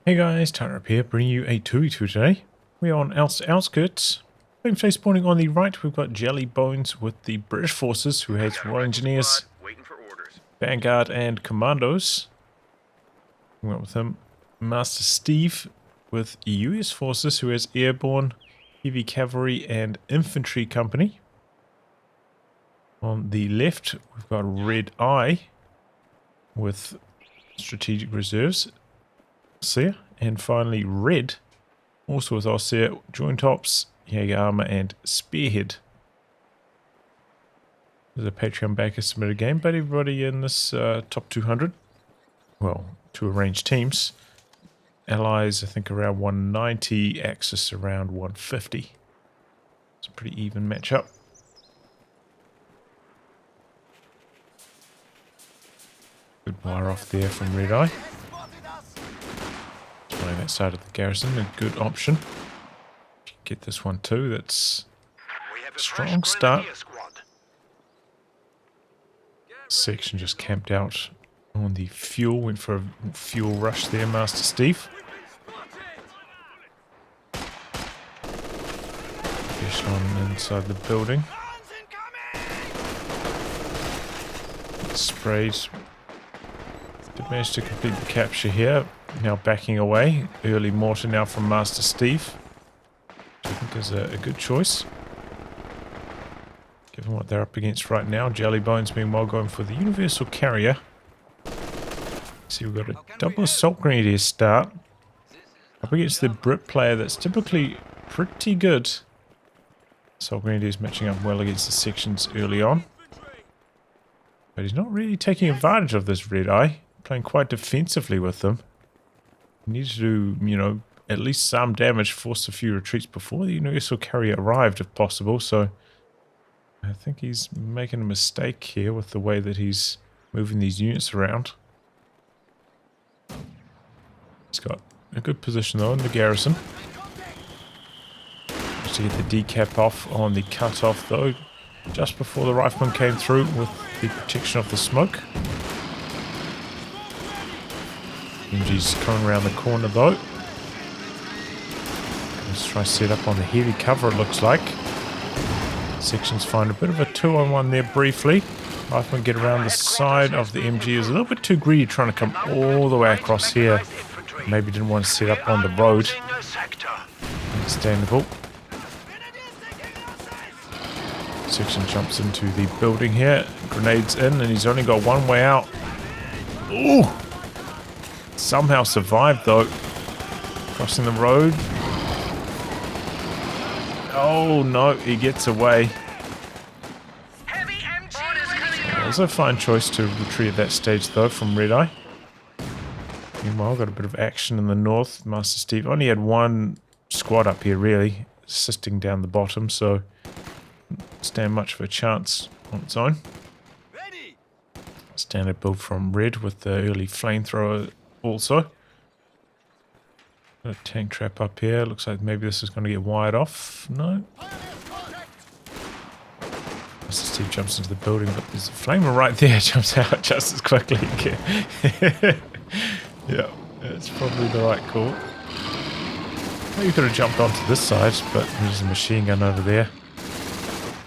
Hey guys, tightrope here, bringing you a 2v2 today. We are on Elst Outskirts. Same face spawning on the right, we've got Jelly Bones with the British forces, who has Royal Engineers, Vanguard and Commandos. We went with him. MasterSteve with US forces, who has Airborne, Heavy Cavalry and Infantry Company. On the left, we've got RedEye with Strategic Reserves. Ostheer, and finally Red, also with Ostheer, Joint Ops, Jaeger Armour and Spearhead. There's a Patreon backer submitted game, but everybody in this top 200, well, two arranged teams. Allies, I think, around 190, Axis around 150. It's a pretty even matchup. Good wire off there from RedEye. Playing that side of the garrison, a good option. Get this one too, that's a strong start. Section just camped out on the fuel, went for a fuel rush there, MasterSteve. Fish on inside the building. Sprayed. Did manage to complete the capture here. Now backing away. Early mortar now from MasterSteve. Which I think is a good choice. Given what they're up against right now. Jelly Bones meanwhile going for the Universal Carrier. See, we've got a double Assault Grenadier start. Up against the Brit player that's typically pretty good. Assault Grenadiers matching up well against the sections early on. But he's not really taking advantage of this RedEye. Playing quite defensively with them. Need to do, you know, at least some damage, force a few retreats before the Universal Carrier arrived if possible, so I think he's making a mistake here with the way that he's moving these units around. He's got a good position though in the garrison. Just to get the decap off on the cutoff though, just before the rifleman came through with the protection of the smoke. MG's coming around the corner though. Let's try set up on the heavy cover it looks like. Sections find a bit of a 2-on-1 there briefly. Rifleman get around the side of the MG. Is a little bit too greedy trying to come all the way across here. Maybe didn't want to set up on the road. Understandable. Section jumps into the building here. Grenades in and he's only got one way out. Ooh! Somehow survived though. Crossing the road. Oh no, he gets away. That was a fine choice to retreat at that stage though from RedEye. Meanwhile, got a bit of action in the north. MasterSteve only had one squad up here really, assisting down the bottom, so didn't stand much of a chance on its own. Standard build from Red with the early flamethrower. Also, got a tank trap up here. Looks like maybe this is going to get wired off. No. Steve jumps into the building, but there's a flamer right there. Jumps out just as quickly. Yeah, it's probably the right call. Maybe could have jumped onto this side, but there's a machine gun over there.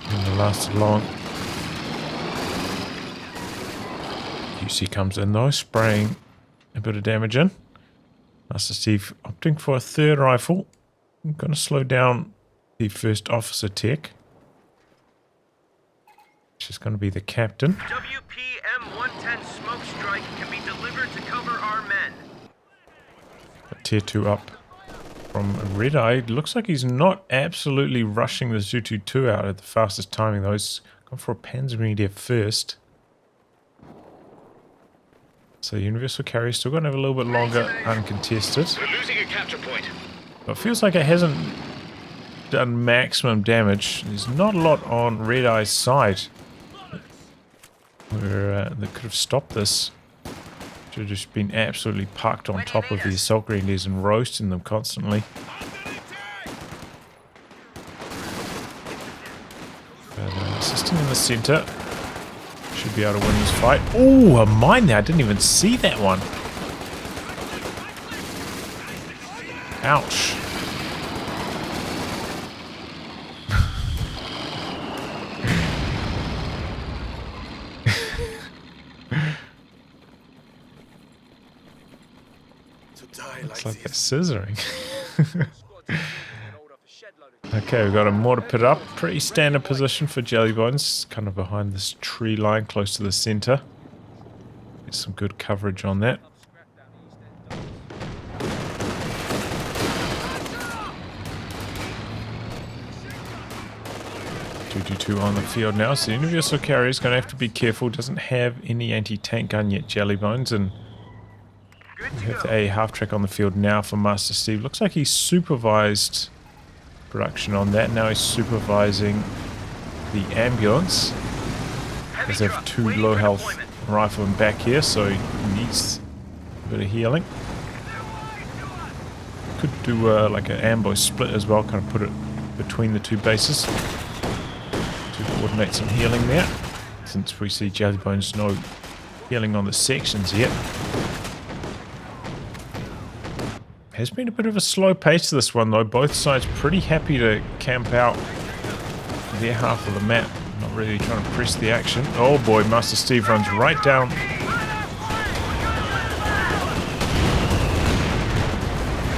And it lasted long. UC comes in though, spraying a bit of damage in. MasterSteve opting for a third rifle. I'm going to slow down the first officer tech. Which is going to be the captain. WPM-110 smoke strike can be delivered to cover our men. Got tier 2 up from RedEye. Looks like he's not absolutely rushing the Zu-22 out at the fastest timing though. He's gone for a Panzer Grenadier first. So the Universal Carrier still going to have a little bit longer uncontested. We're losing a capture point. But it feels like it hasn't done maximum damage. There's not a lot on RedEye's side. Where they could have stopped this. Should have just been absolutely parked on top of the Assault Grenadiers and roasting them constantly. But, assisting in the center. Should be able to win this fight. Oh, a mine there. I didn't even see that one. Ouch. Looks like they're scissoring. Okay, we've got a mortar pit up. Pretty standard position for Jelly Bones. Kind of behind this tree line, close to the center. Get some good coverage on that. .222 on the field now, so the Universal Carrier is going to have to be careful. Doesn't have any anti-tank gun yet, Jelly Bones, and we have a half-track on the field now for MasterSteve. Looks like he supervised production on that. Now he's supervising the ambulance. Because they have 2 low-health riflemen back here, so he needs a bit of healing. Could do like an ambush split as well, kind of put it between the 2 bases to coordinate some healing there. Since we see Jelly Bones no healing on the sections yet. Has been a bit of a slow pace to this one though. Both sides pretty happy to camp out their half of the map. Not really trying to press the action. Oh boy, MasterSteve runs right down.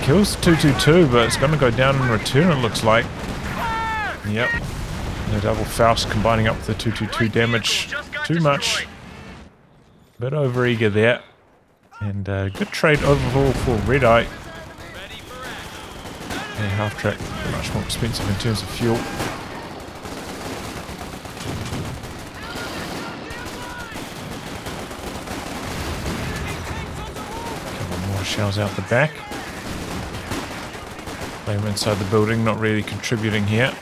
Kills 222, but it's going to go down in return, it looks like. Yep. The double Faust combining up with the 222 damage. Too much. Bit overeager there. And good trade overall for RedEye. A half-track, much more expensive in terms of fuel. Couple more shells out the back. Flame inside the building, not really contributing here.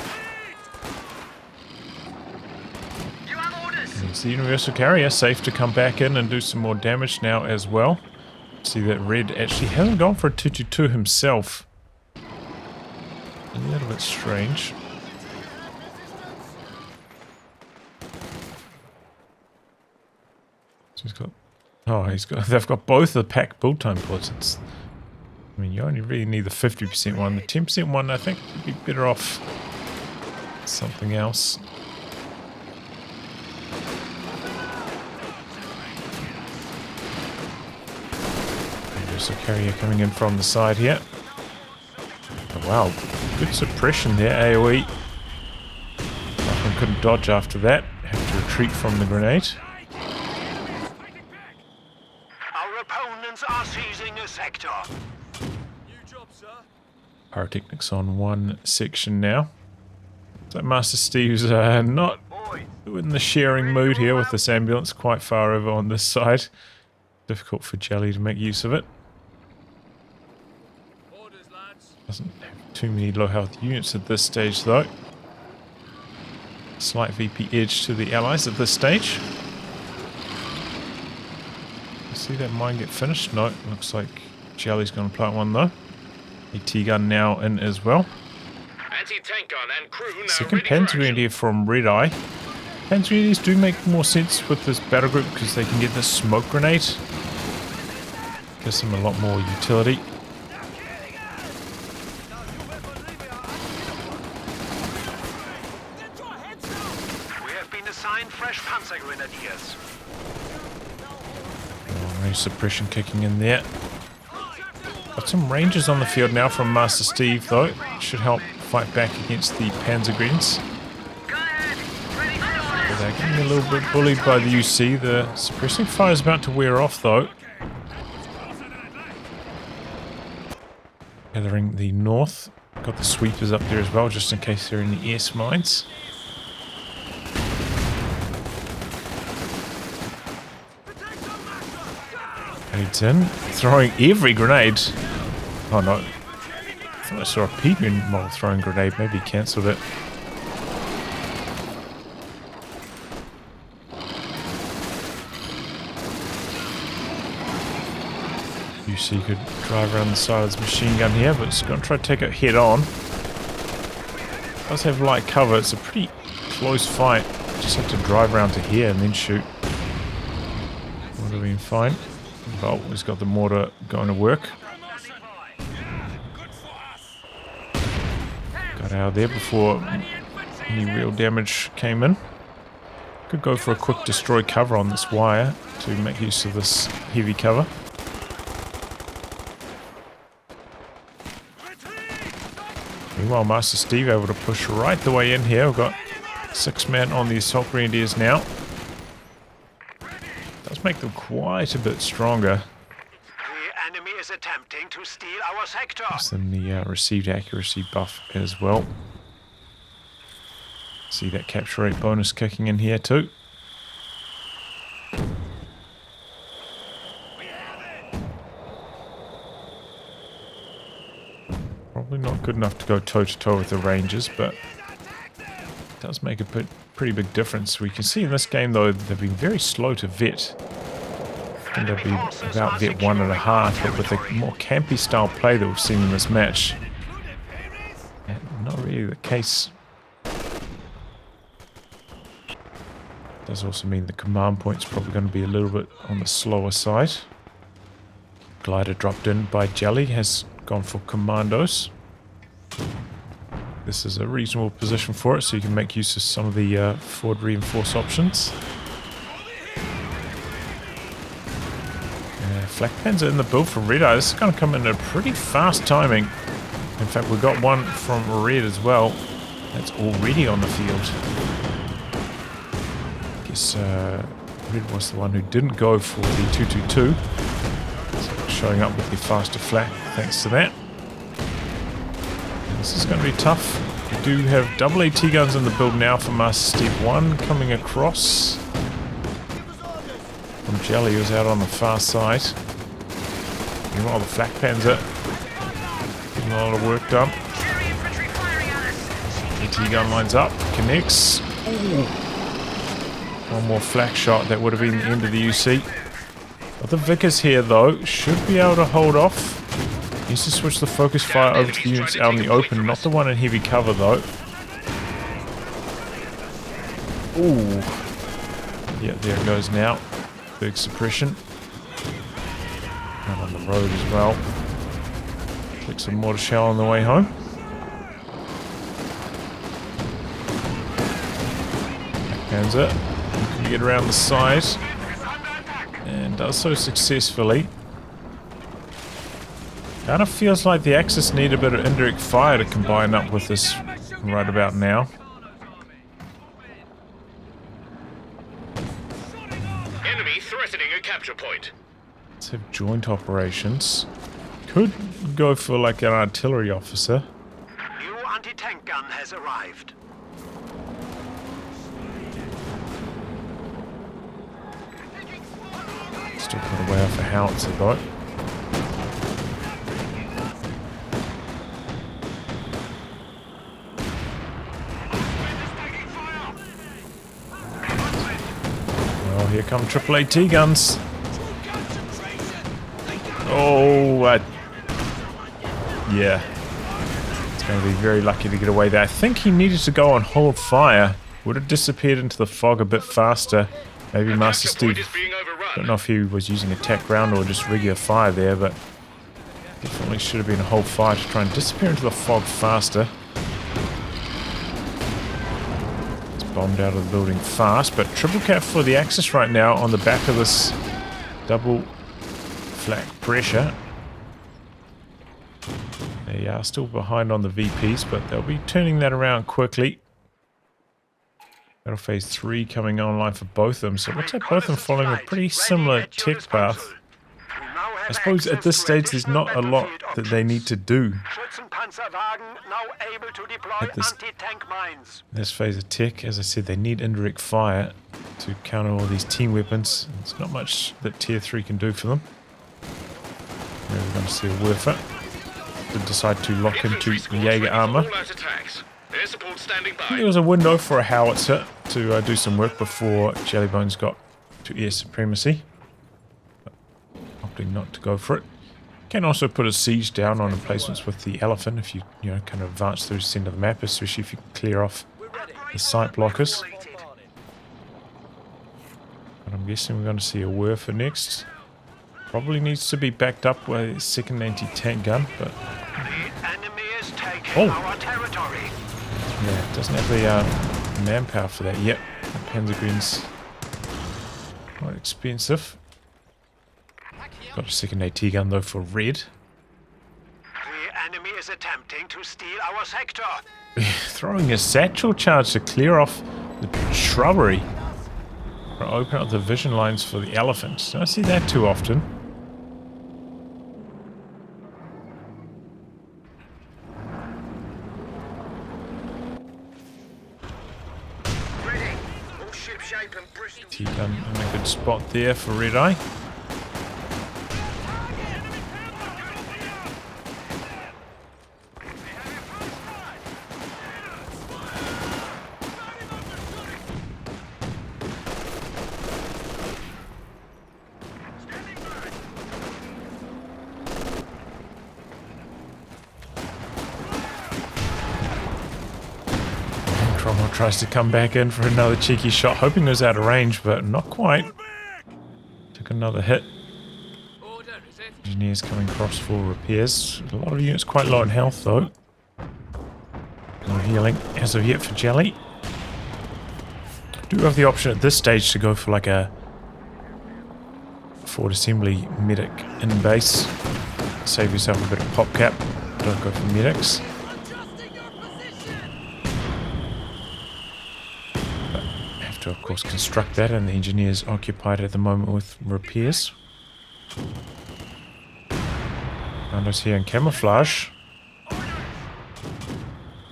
And it's the Universal Carrier, safe to come back in and do some more damage now as well. See that Red actually hasn't gone for a 222 himself. A little bit strange. So they've got both the pack build time bullets. I mean, you only really need the 50% one. The 10% one, I think, would be better off something else. There's a carrier coming in from the side here. Oh, wow, good suppression there, AoE. Nothing couldn't dodge after that. Have to retreat from the grenade. Our opponents are seizing a sector. Pyrotechnics on one section now. So MasterSteve's not in the sharing mood here with this ambulance, quite far over on this side. Difficult for Jelly to make use of it. Doesn't have too many low health units at this stage though. Slight VP edge to the allies at this stage. See that mine get finished? No, looks like Jelly's going to plant one though. AT gun now in as well. Anti-tank gun and crew now Second Panzer Grenadier from RedEye. Panzer Grenadiers do make more sense with this battle group because they can get this smoke grenade. Gives them a lot more utility. We have been assigned fresh Panzer Grenadiers. Oh, range suppression kicking in there. Got some Rangers on the field now from MasterSteve though. Should help fight back against the Panzer Greens. They're getting a little bit bullied by the UC. The suppressing fire is about to wear off though. Gathering the north. Got the sweepers up there as well just in case they're in the S mines. Grenades in. Throwing every grenade. Oh no. I thought I saw a Peepian model throwing grenade. Maybe he cancelled it. UC could drive around the side of this machine gun here, but it's going to try to take it head on. It does have light cover. It's a pretty close fight. Just have to drive around to here and then shoot. Would have been fine. Oh, he's got the mortar going to work. Got out there before any real damage came in. Could go for a quick destroy cover on this wire to make use of this heavy cover. Meanwhile, MasterSteve able to push right the way in here. We've got 6 men on the assault grenadiers now. Does make them quite a bit stronger. The enemy is attempting to steal our sector. Gives them the received accuracy buff as well. See that capture rate bonus kicking in here too. Probably not good enough to go toe-to-toe with the Rangers, but it does make a pretty big difference. We can see in this game, though, they've been very slow to vet. I think they'll be about vet 1.5, but with the more campy style play that we've seen in this match, not really the case. Does also mean the command point's probably going to be a little bit on the slower side. Glider dropped in by Jelly has gone for commandos. This is a reasonable position for it, so you can make use of some of the forward reinforce options. Flak Panzer in the build from RedEye. This is going to come in at a pretty fast timing. In fact, we got one from Red as well. That's already on the field. Red was the one who didn't go for the 222. So showing up with the faster flak thanks to that. And this is going to be tough. We do have double AT guns in the build now for MasterSteve 1 coming across from Jelly, who's out on the far side. Meanwhile, the flak Panzer getting a lot of work done. AT gun lines up, connects. Ooh. One more flak shot, that would have been the end of the UC. But the Vickers here, though, should be able to hold off. Needs to switch the focus fire over to the units out in the open, not the one in heavy cover, though. Ooh. Yeah, there it goes now. Big suppression. And on the road as well. Take some mortar shell on the way home. Panzer. Can get around the side. And does so successfully. Kind of feels like the Axis need a bit of indirect fire to combine up with this right about now. Enemy threatening a capture point. Let's have joint operations. Could go for like an artillery officer. New anti-tank gun has arrived. Still put away off a howitzer though. Well, here come triple AT guns. Oh, yeah. It's going to be very lucky to get away there. I think he needed to go on hold fire. Would have disappeared into the fog a bit faster. Maybe MasterSteve, don't know if he was using attack round or just regular fire there, but definitely should have been a hold fire to try and disappear into the fog faster. It's bombed out of the building fast, but triple cap for the Axis right now on the back of this double flak pressure. They are still behind on the VPs, but they'll be turning that around quickly. Battle Phase 3 coming online for both of them, so it looks like both of them following a pretty similar tech path. I suppose at this stage there's not a lot that they need to do at this phase of tech. As I said, they need indirect fire to counter all these team weapons. There's not much that Tier 3 can do for them. Maybe we're going to see a Werfer. Did decide to lock into Jaeger armor. There was a window for a howitzer to do some work before Jellybones got to air supremacy. But opting not to go for it. Can also put a siege down on emplacements with the elephant if you kind of advance through the center of the map, especially if you can clear off the sight blockers. But I'm guessing we're going to see a Werfer next. Probably needs to be backed up by a second anti-tank gun, but Oh. our territory. Yeah, doesn't have the manpower for that yet. The Panzergreen's quite expensive. Got a second AT gun though for Red. The enemy is attempting to steal our sector. Throwing a satchel charge to clear off the shrubbery. Or open up the vision lines for the elephants. Don't see that too often. Ready. All ship shape and Bristol. T-gun in a good spot there for RedEye. Cromwell tries to come back in for another cheeky shot, hoping it was out of range, but not quite. Took another hit. Engineers coming across for repairs. A lot of units quite low in health though. No healing as of yet for Jelly. Do have the option at this stage to go for like a forward assembly medic in base. Save yourself a bit of pop cap. Don't go for medics. To of course construct that, and the engineers occupied at the moment with repairs. Commando's here in camouflage.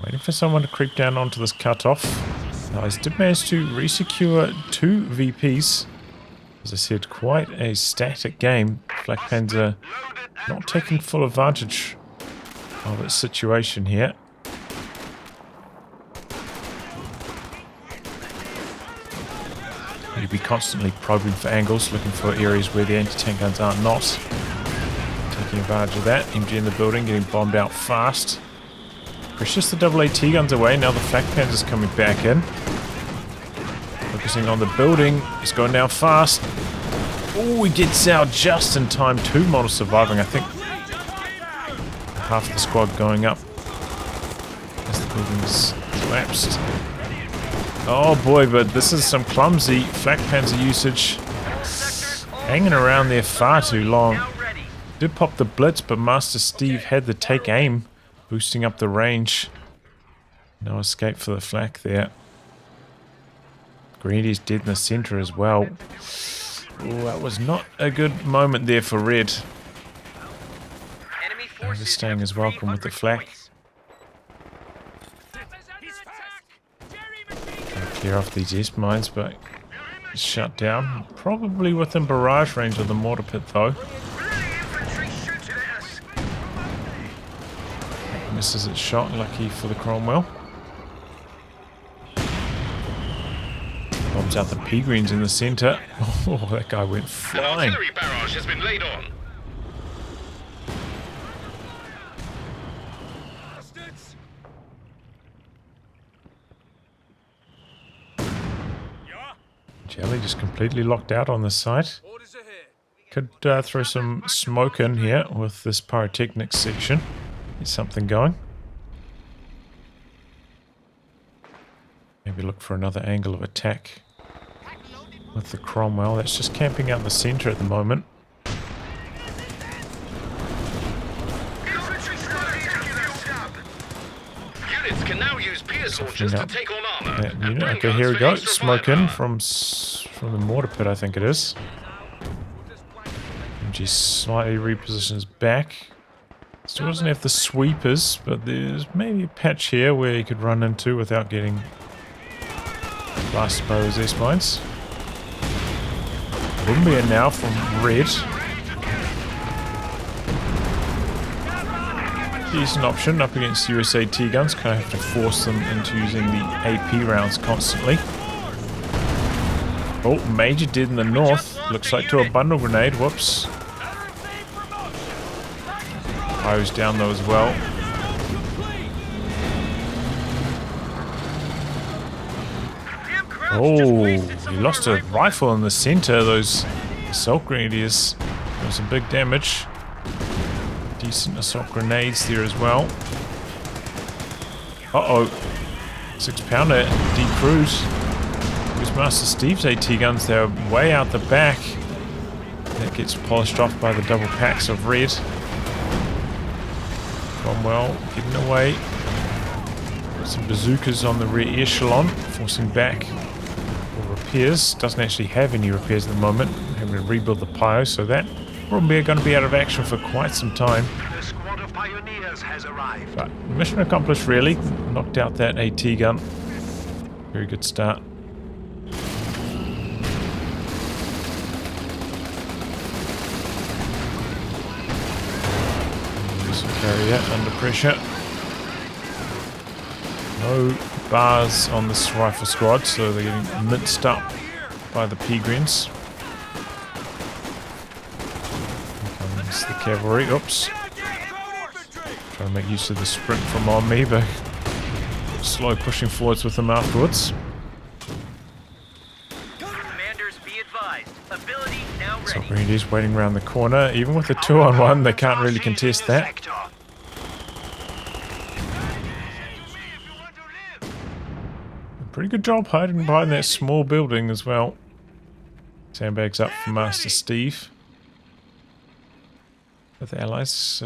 Waiting for someone to creep down onto this cutoff. Nice, did manage to resecure 2 VPs. As I said, quite a static game. Flak Panzer not taking full advantage of its situation here. You'd be constantly probing for angles, looking for areas where the anti-tank guns are not. Taking advantage of that. MG in the building, getting bombed out fast. Pushes the double AT guns away, now the Flak Panzer's coming back in. Focusing on the building, he's going down fast. Oh, he gets out just in time. 2 models surviving, I think. Half the squad going up as the building's collapsed. Oh boy, but this is some clumsy Flak Panzer usage. Hanging around there far too long. Did pop the blitz, but MasterSteve had the take aim, boosting up the range. No escape for the Flak there. Greedy's dead in the center as well. Ooh, that was not a good moment there for Red. Overstaying his welcome with the Flak. Clear off these S mines, but it's shut down. Probably within barrage range of the mortar pit though. Misses its shot, lucky for the Cromwell. Bombs out the P-Greens in the centre. Oh, that guy went flying. An artillery barrage has been laid on. Jelly just completely locked out on this side. Could throw some smoke in here with this pyrotechnics section. Get something going. Maybe look for another angle of attack with the Cromwell. That's just camping out in the centre at the moment. Units can now use pierce launchers to take on armor. That and unit. brain Okay, guns here we for go. extra Smoke in firepower. from the mortar pit, I think it is. MG slightly repositions back. Still doesn't have the sweepers, but there's maybe a patch here where he could run into without getting blasted by those S-mines. Bumbia now from Red. Decent option up against USAT guns. Kind of have to force them into using the AP rounds constantly. Oh, Major dead in the north. Looks like to a bundle grenade. Whoops. Pyro's down though as well. Oh, he lost a rifle in the center. Those assault grenadiers. There was some big damage. Decent assault grenades there as well. Uh-oh. 6-pounder, decruise. Where's MasterSteve's AT guns? They're way out the back. That gets polished off by the double packs of red. Cromwell getting away. Some bazookas on the rear echelon, forcing back for repairs. Doesn't actually have any repairs at the moment. Having to rebuild the pyro, so that probably going to be out of action for quite some time. The squad of pioneers has arrived. But mission accomplished, really. Knocked out that AT gun. Very good start. Carrier under pressure. No bars on this rifle squad, so they're getting minced up by the Peregrines. Here comes the cavalry. Oops. Trying to make use of the sprint from on me, but slow pushing forwards with them afterwards. Commanders, be advised. Ability now So ready. Grenadiers waiting around the corner. Even with the 2-on-1, they can't really contest that. Pretty good job hiding behind that small building as well. Sandbags up for MasterSteve. But the Allies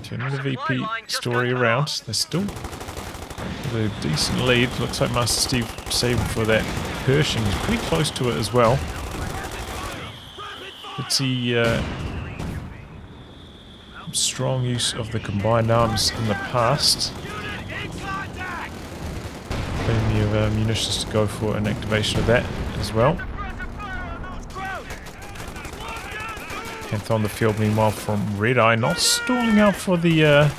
turning the VP story around. They're still with a decent lead. Looks like MasterSteve saving for that Pershing. He's pretty close to it as well. Let's see strong use of the combined arms in the past. Plenty of munitions to go for an activation of that as well. Panther on the field meanwhile from RedEye, not stalling out for the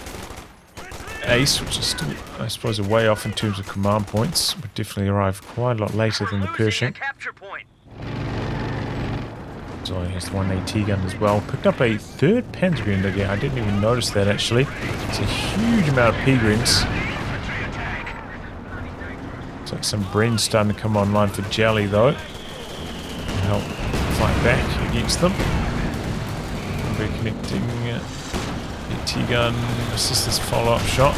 Ace, which is still, I suppose, a way off in terms of command points, but definitely arrived quite a lot later than the Pershing. Capture point. So he has the 1AT gun as well. Picked up a 3rd Panzer Grenadier. I didn't even notice that actually. It's a huge amount of Peregrines. Looks like some Bren starting to come online for Jelly though. Help fight back against them. Reconnecting AT gun. Assist this follow-up shot.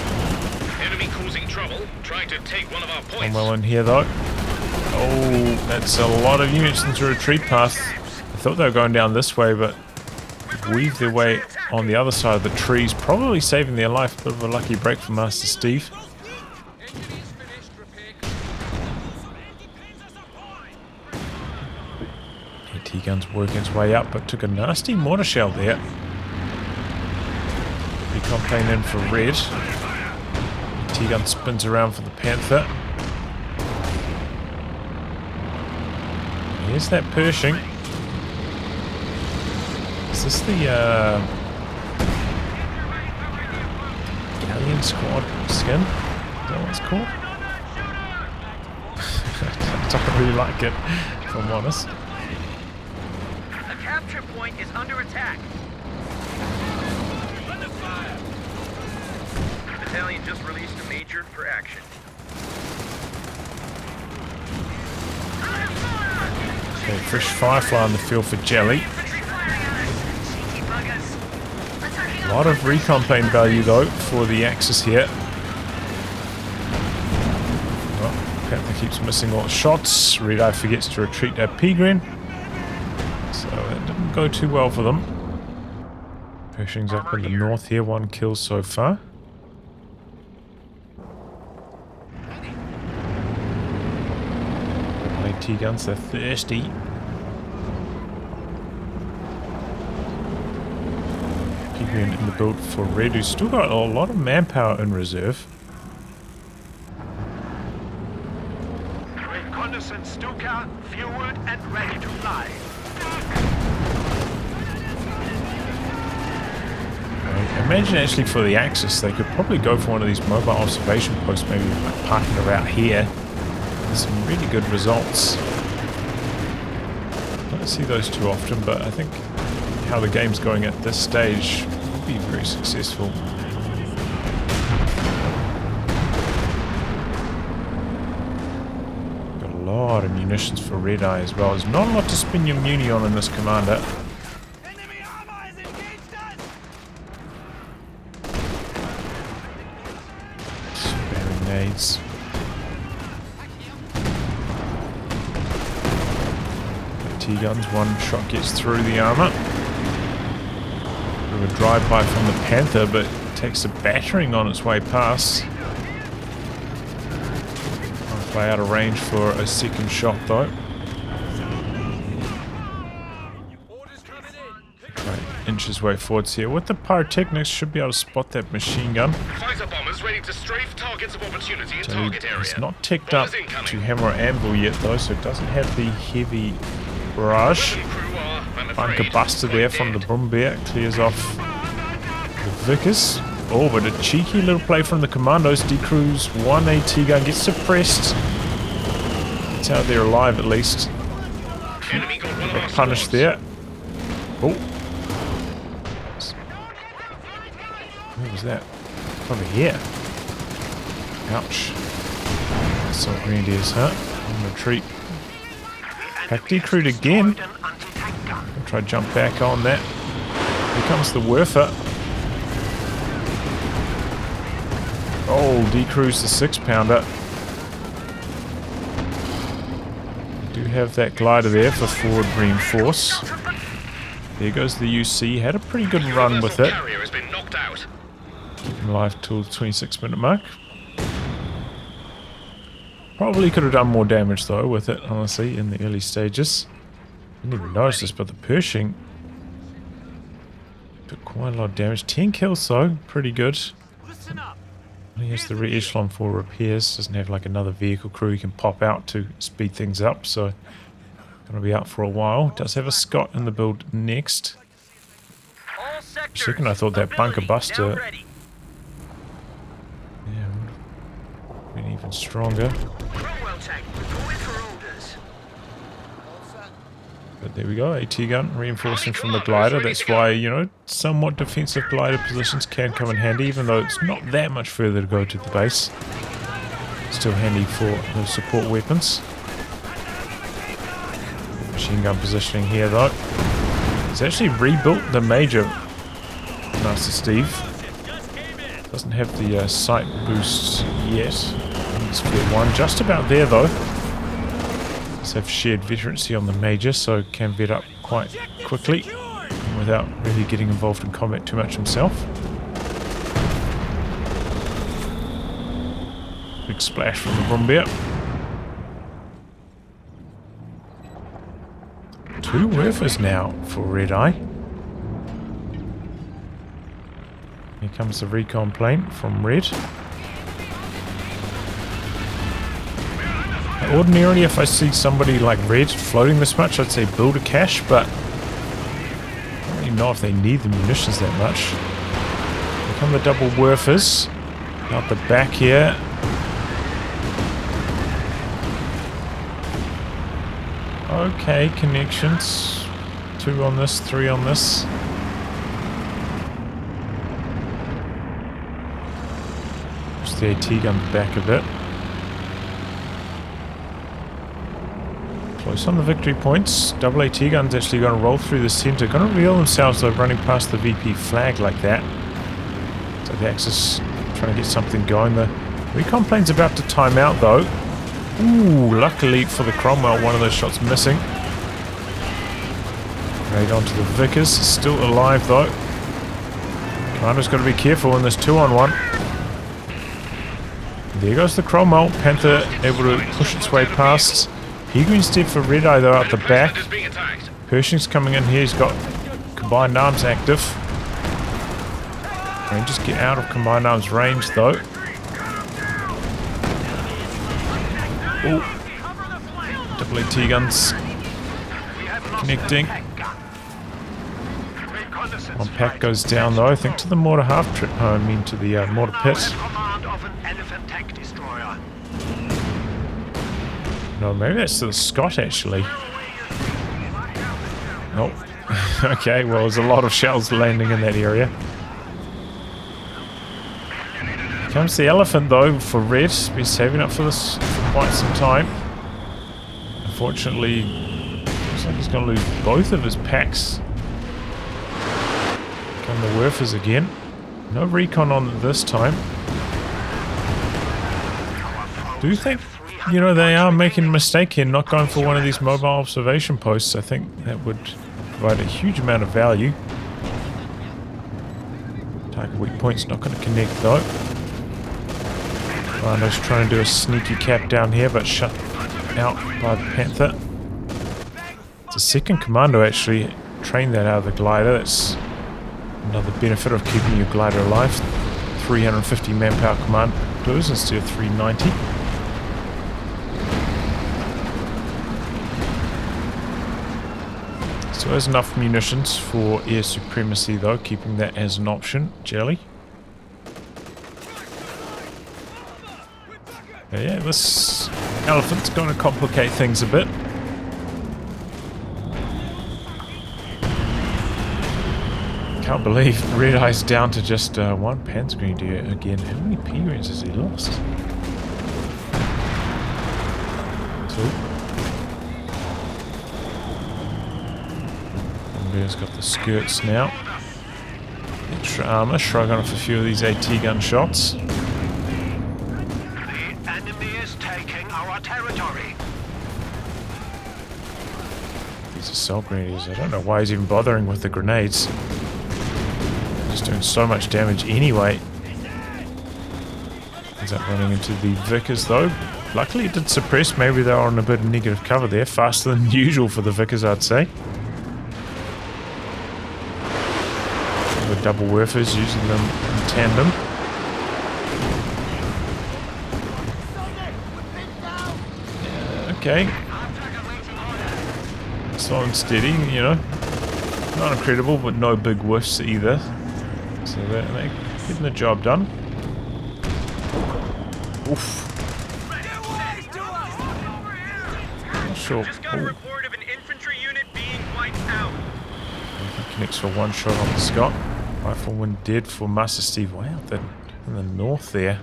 Enemy causing trouble, trying to take one of our points. I'm well in here though. Oh, that's a lot of units into a retreat path. I thought they were going down this way, but weave their way on the other side of the trees, probably saving their life. A bit of a lucky break for MasterSteve. AT gun's working its way up, but took a nasty mortar shell there. Recon plane in for red. AT gun spins around for the Panther. Here's that Pershing. Is this the Galleon Squad skin? Is that what it's called? I don't really like it, if I'm honest. The capture point is under attack. The battalion just released a major for action. Okay, fresh Firefly on the field for Jelly. A lot of recon plane value though for the Axis here. Oh, Panther keeps missing all the shots. RedEye forgets to retreat that Peregrine. So that didn't go too well for them. Pershing's up in the north here, 1 kill so far. AT guns, they're thirsty. Peregrine in the build for Red, who's still got a lot of manpower in reserve. Reconnaissance Stuka, fueled and ready to fly. I imagine actually for the Axis, they could probably go for one of these mobile observation posts, maybe like parking it out here. There's some really good results. I don't see those too often, but I think how the game's going at this stage will be very successful. Got a lot of munitions for RedEye as well. There's not a lot to spin your muni on in this commander. Spamming grenades. T-guns, one shot gets through the armor. Bit of a drive-by from the Panther, but takes a battering on its way past. I'll fly out of range for a second shot though. Inch his way forwards here. With the pyrotechnics, should be able to spot that machine gun. Fighter bombers ready to strafe targets of opportunity in target area. It's not ticked up to hammer or anvil yet though, so it doesn't have the heavy barrage. Bunker buster there from the Brumbear. Clears off the Vickers. Oh, but a cheeky little play from the Commandos. Decrews one AT gun, gets suppressed. It's out there alive at least. Got punished there. Oh. What was that? Over here. Ouch. So Grenadiers, huh? On retreat. Pack decrewed again. I'll try to jump back on that. Here comes the Werfer. Oh, decrews the 6-pounder. Do have that glider there for forward reinforce. There goes the UC. Had a pretty good run with it. Keeping alive till the 26-minute mark. Probably could have done more damage though with it, honestly, in the early stages. Didn't even notice this, but the Pershing took quite a lot of damage. 10 kills though, pretty good. Only has the re-echelon for repairs. Doesn't have like another vehicle crew he can pop out to speed things up, so gonna be out for a while. Does have a Scott in the build next. For a second I thought that bunker buster, yeah, would have been even stronger. But there we go, AT gun reinforcing from the glider. That's why, you know, somewhat defensive glider positions can come in handy, even though it's not that much further to go to the base. Still handy for the support weapons. Machine gun positioning here though. It's actually rebuilt the major MasterSteve. Doesn't have the sight boosts yet. It's Field 1, just about there though. Have shared veterancy on the major, so can vet up quite quickly without really getting involved in combat too much himself. Big splash from the Brumbear. 2 Werfers now for RedEye. Here comes the recon plane from Red. Ordinarily, if I see somebody like Red floating this much, I'd say build a cache, but I don't really know if they need the munitions that much. Here come the double Werfers out the back here. Okay, connections. 2 on this, 3 on this. Just the AT gun back a bit. Close on the victory points. Double AT guns actually going to roll through the center. Going to reveal themselves though, running past the VP flag like that. So the Axis trying to get something going. The recon plane's about to time out though. Ooh, luckily for the Cromwell, one of those shots missing. Right onto the Vickers. Still alive though. Commando's got to be careful in this 2-on-1. There goes the Cromwell. Panther able to push its way past. Instead for RedEye though out the back. Pershing's coming in here. He's got combined arms active. Rangers get out of combined arms range though. Oh, double AT guns connecting. One pack goes down though. I think to the mortar half trip. I mean to the mortar pit. No, maybe that's the Scott actually. Oh, okay, well there's a lot of shells landing in that area. Here comes the Elephant though for Red. Been saving up for this for quite some time. Unfortunately, looks like he's going to lose both of his packs. Come the Werfers again. No recon on this time. do think, you know, they are making a mistake here not going for one of these mobile observation posts. I think that would provide a huge amount of value. Target weak point's not going to connect though. Commando's trying to do a sneaky cap down here, but shut out by the Panther. It's a second Commando actually trained that out of the glider. That's another benefit of keeping your glider alive. 350 manpower Commandos instead of 390. So there's enough munitions for air supremacy though, keeping that as an option. Jelly. Yeah, this elephant's going to complicate things a bit. Can't believe RedEye's down to just one Panzergrenadier again. How many P-Grens has he lost? 2. Bombardiers got the skirts now. Extra armor, shrugging off a few of these AT gun shots. These assault grenadiers, I don't know why he's even bothering with the grenades. Just doing so much damage anyway. Ends up running into the Vickers though. Luckily it did suppress, maybe they were on a bit of negative cover there. Faster than usual for the Vickers, I'd say. The double werfers, using them in tandem. Okay. Slow and steady, you know. Not incredible, but no big whiffs either. So they're getting the job done. Oof. Not sure. Just got a report of an infantry unit being wiped out. He connects for one shot on the Scott. Rifleman dead for MasterSteve. Wow, they're in the north there.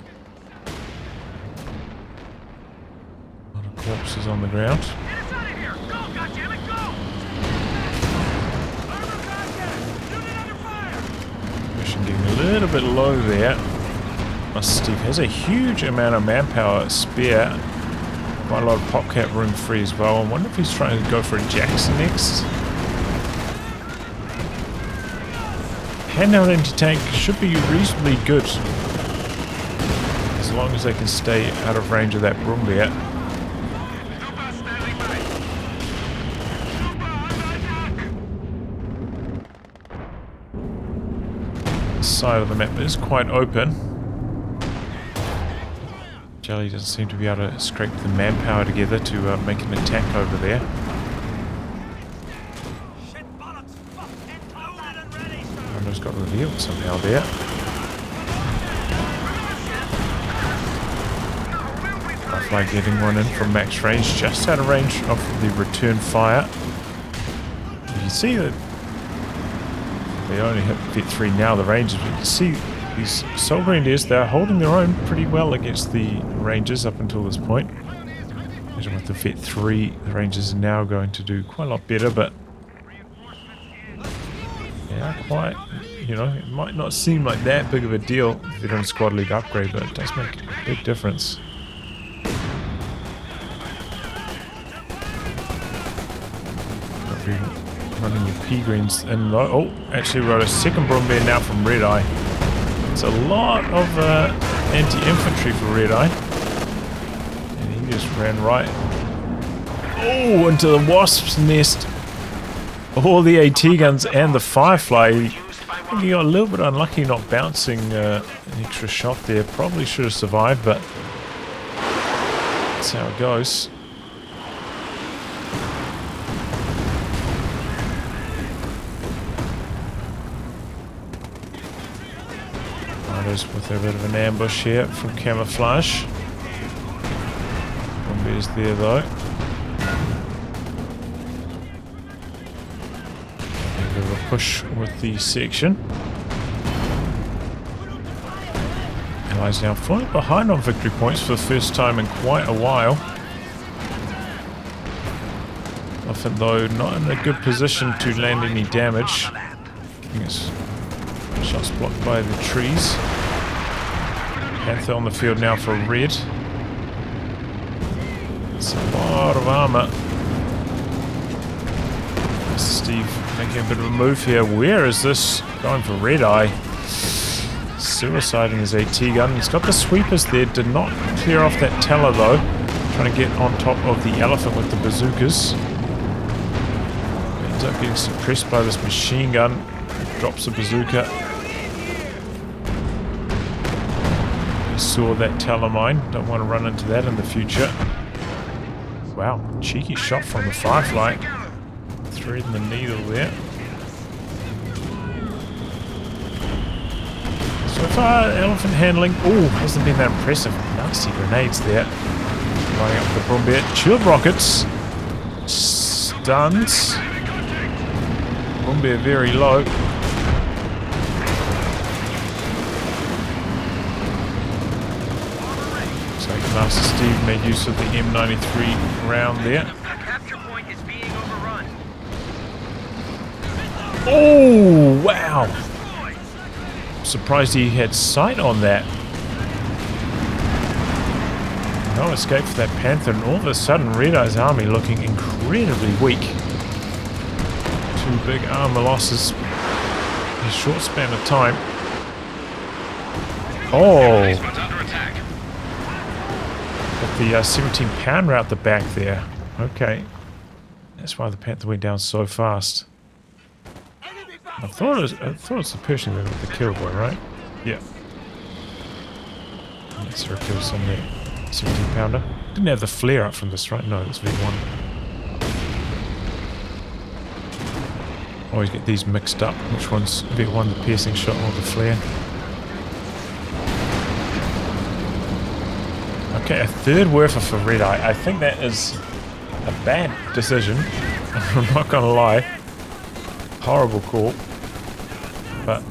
A lot of corpses on the ground. Get us out of here! Go, goddammit, go! Mission getting a little bit low there. MasterSteve has a huge amount of manpower spare. Quite a lot of popcat room free as well. I wonder if he's trying to go for a Jackson next. Handheld anti-tank should be reasonably good. As long as they can stay out of range of that Brumbier. This side of the map is quite open. Jelly doesn't seem to be able to scrape the manpower together to make an attack over there. Commando's got revealed somehow there. Butterfly getting one in from max range, just out of range of the return fire. You can see that they only hit Vet 3 now, the Rangers. You can see these Assault Grenadiers, they're holding their own pretty well against the Rangers up until this point. Imagine with the Vet 3, the Rangers are now going to do quite a lot better, but yeah, quite, you know, it might not seem like that big of a deal if you don't squad league upgrade, but it does make a big difference. Running your P-Greens in low. Oh, actually wrote a second Brumbier now from RedEye. It's a lot of anti-infantry for RedEye. And he just ran right. Oh, into the Wasp's nest. All the AT guns and the Firefly. I think he got a little bit unlucky not bouncing an extra shot there. Probably should have survived, but that's how it goes. With a bit of an ambush here from camouflage. Bombier's there though. A bit of a push with the section. Allies now falling behind on victory points for the first time in quite a while. Often though not in a good position to land any damage. Shots blocked by the trees. Panther on the field now for Red. It's a lot of armor. Steve making a bit of a move here. Where is this? Going for RedEye. Suiciding his AT gun. He's got the sweepers there. Did not clear off that teller though. Trying to get on top of the elephant with the bazookas. Ends up getting suppressed by this machine gun. Drops a bazooka. He saw that teller mine. Don't want to run into that in the future. Wow, cheeky shot from the Firefly. Threading the needle there. So far, elephant handling, hasn't been that impressive. Nasty grenades there. Lining up the Brumbear. Shield rockets. Stuns. Brumbear very low. So MasterSteve made use of the M93 round there. The capture point is being overrun. Oh, wow. Surprised he had sight on that. No escape for that Panther, and all of a sudden RedEye's army looking incredibly weak. 2 big armor losses in a short span of time. Oh! Got the 17-pounder out the back there. Okay. That's why the Panther went down so fast. I thought it was the Pershing that got the kill boy, right? Yeah. That's her kill somewhere. 17-pounder. Didn't have the flare up from this, right? No, it's V1. Always get these mixed up. Which one's V1, the piercing shot, or the flare? Okay, a 3rd Werfer for RedEye. I think that is a bad decision. I'm not gonna lie. Horrible call. But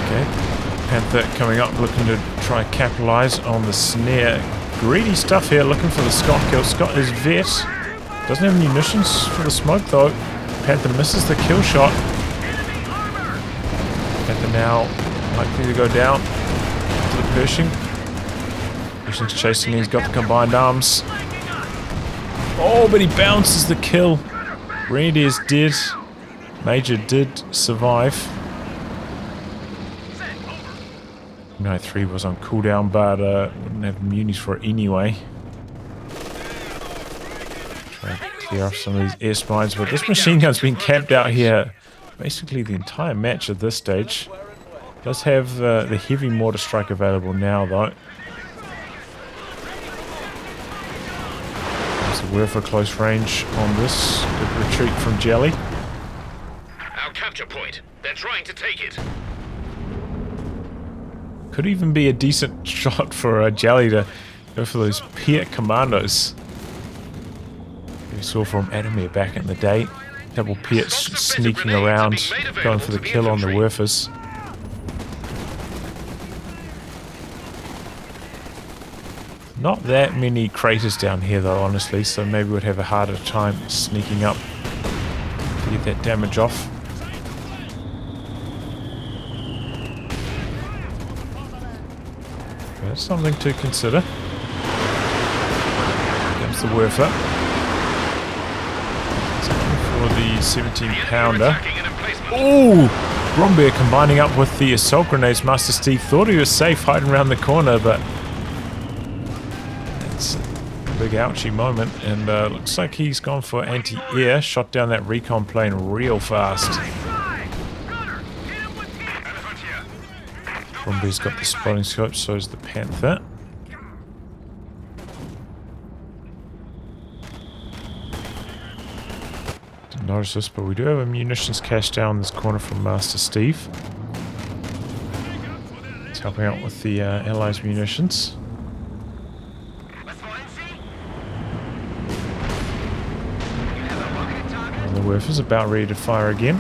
okay, Panther coming up, looking to try and capitalize on the snare. Greedy stuff here, looking for the Scott kill. Scott is vet. Doesn't have munitions for the smoke though. Panther misses the kill shot. Panther now likely to go down to the Pershing. Pershing's chasing him. He's got the combined arms. Oh, but he bounces the kill. Randy is dead. Major did survive. 93 was on cooldown, but wouldn't have munis for it anyway. Try to clear off some of these air spines, but this machine gun's been camped out here basically the entire match at this stage. Does have the heavy mortar strike available now though. We're for close range on this. Good retreat from Jelly. Our capture point. They're trying to take it. Could even be a decent shot for Jelly to go for those Piet Commandos. We saw from Adamir back in the day. Double Piets sneaking around, going for the kill on the Werfers. Not that many craters down here though, honestly, so maybe we'd have a harder time sneaking up to get that damage off. That's something to consider. Comes the Werfer. For the 17-pounder. Ooh! Brumbear combining up with the assault grenades. MasterSteve thought he was safe hiding around the corner, but it's a big ouchie moment. And looks like he's gone for anti-air. Shot down that recon plane real fast. Brumbear's got the spotting scope, so is the Panther. Didn't notice this, but we do have a munitions cache down this corner from MasterSteve. He's helping out with the Allies munitions. And the Werfer's about ready to fire again.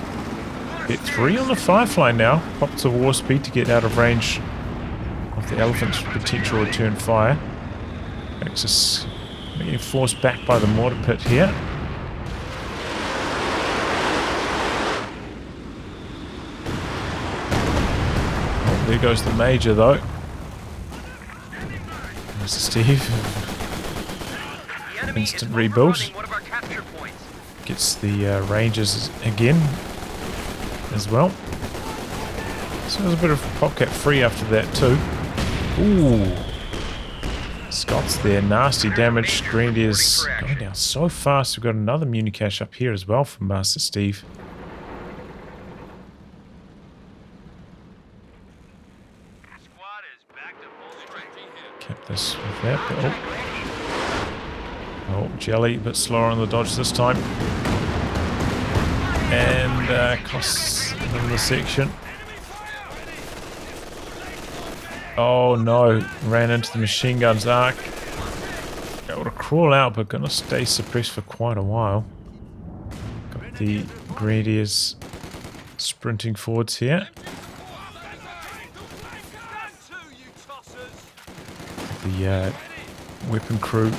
Hit 3 on the Firefly now. Pop to war speed to get out of range of the Elephant's potential return fire. Axis getting forced back by the mortar pit here. Oh, there goes the Major though. MasterSteve. The enemy is Instant rebuild. overrunning one of our capture points. Gets the Rangers again as well. So there's a bit of Popcat free after that too. Ooh. Scott's there. Nasty damage. Grenadiers going down so fast. We've got another muni cache up here as well from MasterSteve. Squad is back to full strength. Kept this with that. But oh, Jelly, a bit slower on the dodge this time. And costs them the section. Oh no, ran into the machine gun's arc. Able to crawl out, but gonna stay suppressed for quite a while. Got the Grenadiers sprinting forwards here. The weapon crew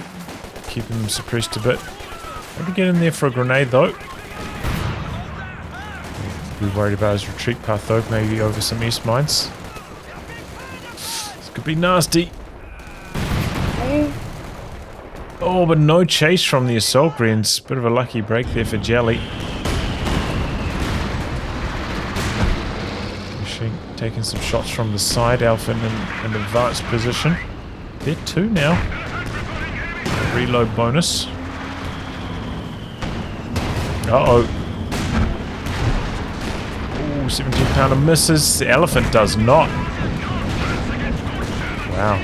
keeping them suppressed a bit. Able to get in there for a grenade though. Be worried about his retreat path though, maybe over some east mines. Could be nasty. Oh, but no chase from the assault greens. Bit of a lucky break there for Jelly. Taking some shots from the side. Alpha in an advanced position. They're two now. A reload bonus. Uh-oh. Ooh, 17-pounder misses. The Elephant does not. Wow.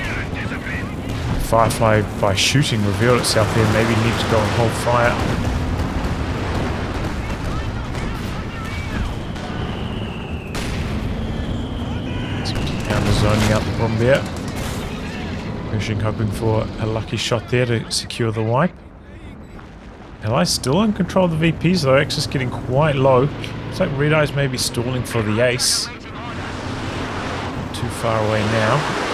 Firefly by shooting revealed itself here. Maybe need to go and hold fire. Pounder zoning out the Brombeer. Pushing, hoping for a lucky shot there to secure the wipe. Allies still in control of the VPs though. Access getting quite low. Looks like RedEye's maybe stalling for the ace. Not too far away now.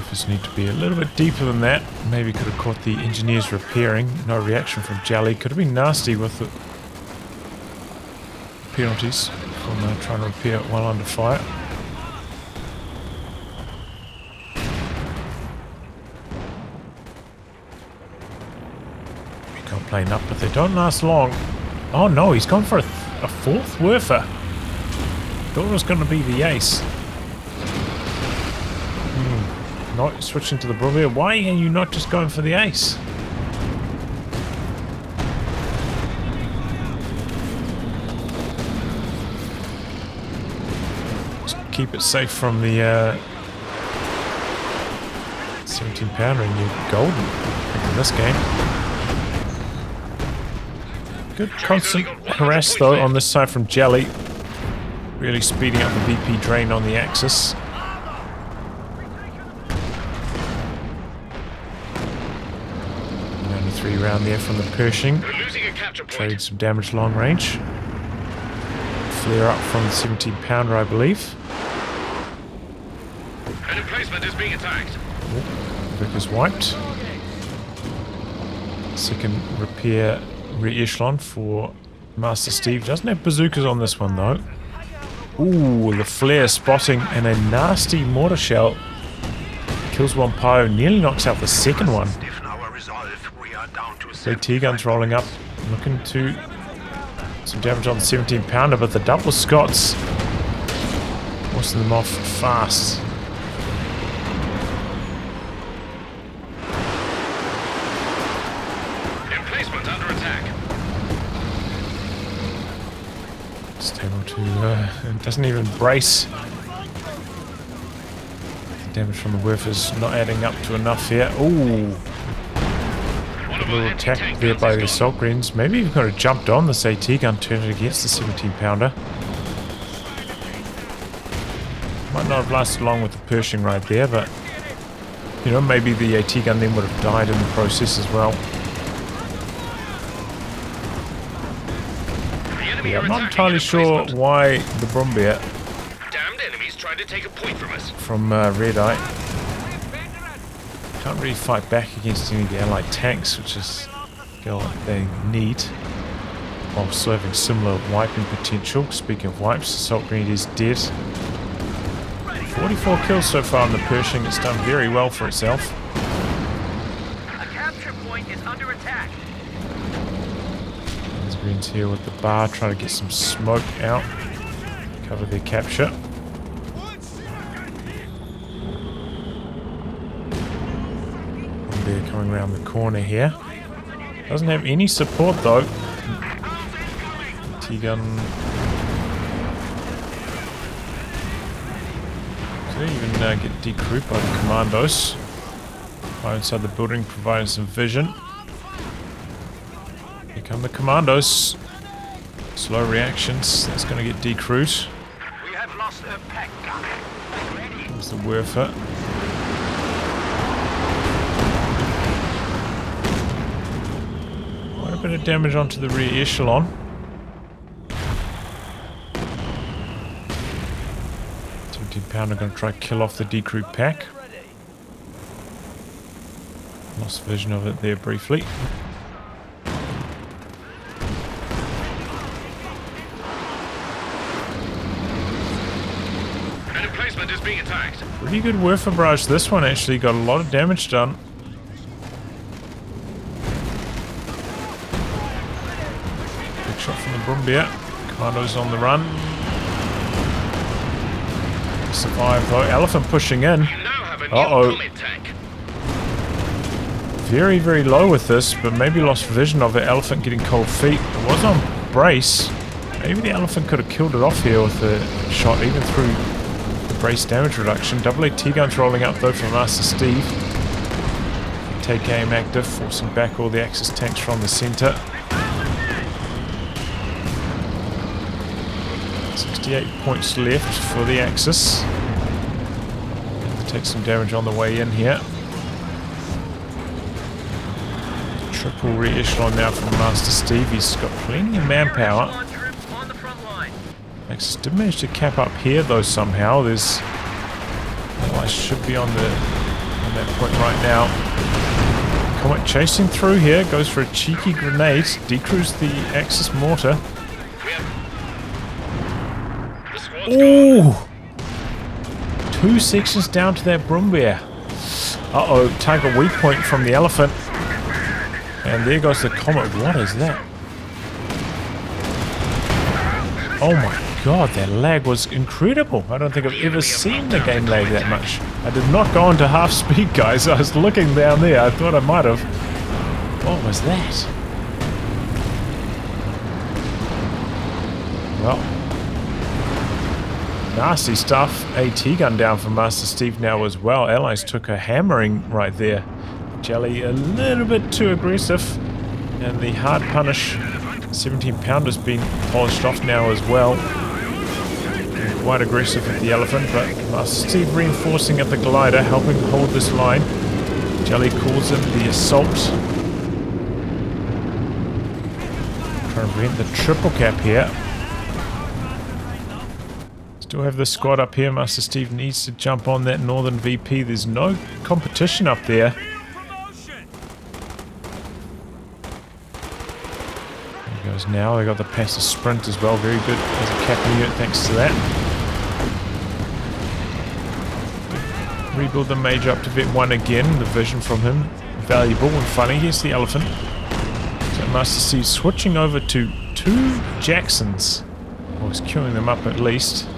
Just need to be a little bit deeper than that. Maybe could have caught the engineers repairing. No reaction from Jelly. Could have been nasty with the penalties from trying to repair it while under fire. Can't plane up, but they don't last long. Oh no, he's gone for a fourth Werfer. Thought it was going to be the ace. Not switching to the Brombeer. Why are you not just going for the ace? Just keep it safe from the 17-pounder and you're golden in this game. Good constant harass though on this side from Jelly. Really speeding up the BP drain on the Axis. Round there from the Pershing. Trade some damage long range. Flare up from the 17-pounder, I believe. An emplacement is being attacked. Vickers wiped. Second repair re-echelon for MasterSteve. Doesn't have bazookas on this one though. Ooh, the flare spotting and a nasty mortar shell. Kills one pyro, nearly knocks out the second one. T-guns rolling up, looking to some damage on the 17-pounder, but the double Scots forcing them off fast. Emplacement under attack. Just able to, it doesn't even brace. The damage from the Werfer's not adding up to enough here. Ooh. A little attack there by the assault greens. Maybe even could have jumped on this AT gun, turned it against the 17-pounder. Might not have lasted long with the Pershing right there, but you know, maybe the AT gun then would have died in the process as well. Yeah, I'm not entirely sure why the Brombeer Damned enemies tried to take a point from us. From RedEye can't really fight back against any of the allied tanks, which is what they need. Also having similar wiping potential. Speaking of wipes, Assault Grenadier is dead. 44 kills so far on the Pershing. It's done very well for itself. A capture point is under attack. There's Greens here with the bar, trying to get some smoke out. Cover their capture. And they're coming around the corner here. Doesn't have any support though. T-gun. Could even get decrewed by the commandos. Right inside the building, providing some vision. Here come the commandos. Slow reactions. That's going to get decrewed. We have lost a pack gun. Ready. There's the Werfer. Quite a bit of damage onto the rear echelon. 17-pounder going to try to kill off the decrewed pack. Lost vision of it there briefly. An emplacement is being attacked. Pretty good Werfer barrage. This one actually got a lot of damage done. Big shot from the Brumbier. Commando's on the run. Survive though. Elephant pushing in. You now have a new Uh-oh. comet tank. Very, very low with this, but maybe lost vision of it. Elephant getting cold feet. It was on brace. Maybe the Elephant could have killed it off here with a shot, even through the brace damage reduction. Double AT guns rolling up though from MasterSteve. Take aim active, forcing back all the Axis tanks from the center. 68 points left for the Axis. Take some damage on the way in here. Triple rear echelon now from MasterSteve. He's got plenty of manpower. On the front line. Axis did manage to cap up here though somehow. There's Allies should be on that point right now. Comet chasing through here, goes for a cheeky grenade, decrews the Axis mortar. Ooh! 2 sections down to that Brumbier. Uh-oh, target weak point from the Elephant. And there goes the Comet. What is that? Oh my god, that lag was incredible. I don't think I've ever seen the game lag that much. I did not go into half speed, guys. I was looking down there. I thought I might have. What was that? Well, nasty stuff. AT gun down from MasterSteve now as well. Allies took a hammering right there. Jelly a little bit too aggressive. And the hard punish 17-pounder's been polished off now as well. Quite aggressive with the Elephant, but MasterSteve reinforcing at the glider, helping hold this line. Jelly calls in the assault. Trying to prevent the triple cap here. Still have the squad up here. MasterSteve needs to jump on that northern VP. There's no competition up there. There goes now. They got the passive sprint as well. Very good as a capping unit thanks to that. Rebuild the Major up to Vet 1 again. The vision from him valuable and funny. Here's the Elephant. So MasterSteve switching over to 2 Jacksons. Or he's queuing them up at least.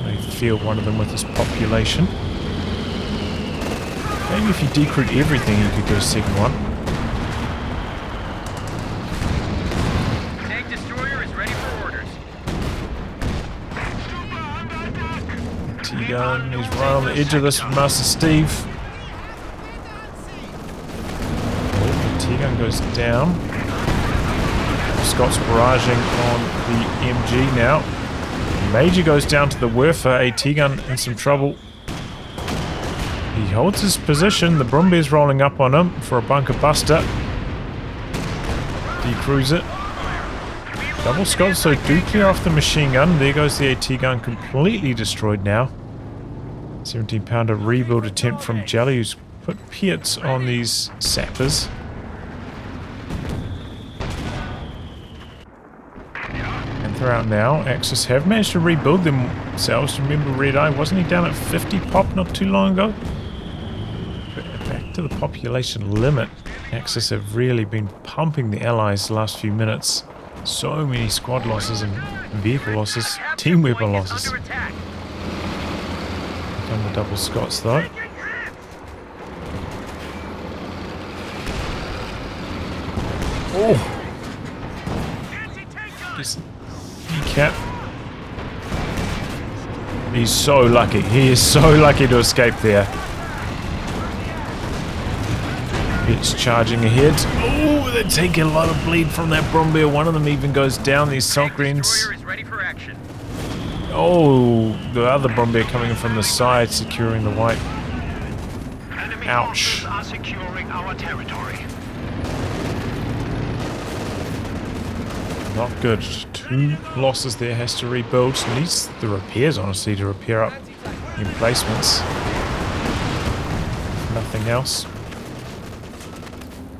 Maybe field one of them with his population. Maybe if he decrewed everything, he could go second one. Tank destroyer is ready for orders. T-gun, he's right on the edge of this with MasterSteve. Oh, the T-gun goes down. Scott's barraging on the MG now. Major goes down to the Werfer. AT gun in some trouble. He holds his position. The Brumbier's rolling up on him for a bunker buster. Decrews it. Double Scott, so do clear off the machine gun. There goes the AT gun, completely destroyed now. 17-pounder rebuild attempt from Jelly, who's put Piets on these sappers. are out now. Axis have managed to rebuild themselves. Remember RedEye, wasn't he down at 50 pop not too long ago? Back to the population limit. Axis have really been pumping the Allies the last few minutes. So many squad losses and vehicle losses, team weapon losses. Under attack. Done the double Scots though. Oh! Just cap. He's so lucky. He is so lucky to escape there. It's charging ahead. Oh, they're taking a lot of bleed from that Brombeer. One of them even goes down. These Saltgreens. Oh, the other Brombeer coming in from the side, securing the white. Ouch. Are securing our territory. Not good. 2 losses there. Has to rebuild. Needs the repairs, honestly, to repair up emplacements. Nothing else.